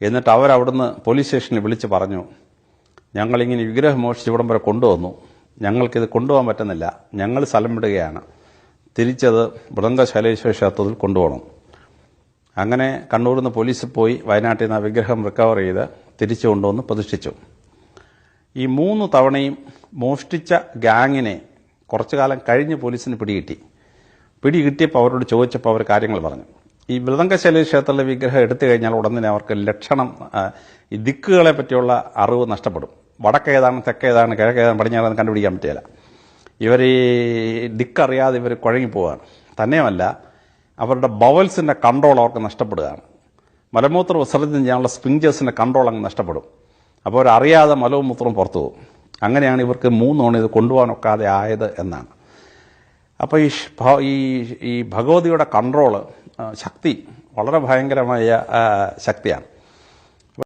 എന്നിട്ട് അവരവിടുന്ന് പോലീസ് സ്റ്റേഷനിൽ വിളിച്ച് പറഞ്ഞു, ഞങ്ങളിങ്ങനെ വിഗ്രഹം മോഷിച്ച് ഇവിടം വരെ കൊണ്ടുവന്നു, ഞങ്ങൾക്കിത് കൊണ്ടുപോകാൻ പറ്റുന്നില്ല, ഞങ്ങൾ സ്ഥലം വിടുകയാണ്, തിരിച്ചത് മൃദംഗശൈലേശ്വര ക്ഷേത്രത്തിൽ കൊണ്ടുപോകണം. അങ്ങനെ കണ്ണൂരിൽ നിന്ന് പോലീസ് പോയി വയനാട്ടിൽ നിന്ന് ആ വിഗ്രഹം റിക്കവർ ചെയ്ത് തിരിച്ചു കൊണ്ടുവന്ന് പ്രതിഷ്ഠിച്ചു. ഈ 3 തവണയും മോഷ്ടിച്ച ഗാങ്ങിനെ കുറച്ചു കാലം കഴിഞ്ഞ് പോലീസിന് പിടികിട്ടിയപ്പോൾ അവരോട് ചോദിച്ചപ്പോൾ അവർ കാര്യങ്ങൾ പറഞ്ഞു. ഈ മൃദംഗശൈലേശ്വര ക്ഷേത്രത്തിലെ വിഗ്രഹം എടുത്തു കഴിഞ്ഞാൽ ഉടനെ അവർക്ക് ലക്ഷണം, ഈ ദിക്കുകളെ പറ്റിയുള്ള അറിവ് നഷ്ടപ്പെടും. വടക്കേതാണ്, തെക്കേതാണ്, കിഴക്കേതാണ്, പടിഞ്ഞാറാണ് കണ്ടുപിടിക്കാൻ പറ്റില്ല. ഇവർ ഈ ദിക്കറിയാതെ ഇവർ കുഴങ്ങിപ്പോവുകയാണ്. തന്നെയുമല്ല, അവരുടെ ബവൽസിൻ്റെ കൺട്രോൾ അവർക്ക് നഷ്ടപ്പെടുകയാണ്. മലമൂത്ര വിസർജനം ചെയ്യാനുള്ള സ്പിഞ്ചേഴ്സിൻ്റെ കൺട്രോൾ അങ്ങ് നഷ്ടപ്പെടും. അപ്പോൾ അവരറിയാതെ മലവും മൂത്രവും പുറത്തു പോകും. അങ്ങനെയാണ് ഇവർക്ക് 3 തവണ ഇത് കൊണ്ടുപോകാനൊക്കാതെ ആയത് എന്നാണ്. അപ്പോൾ ഈ ഭഗവതിയുടെ കൺട്രോള്, ശക്തി വളരെ ഭയങ്കരമായ ശക്തിയാണ്.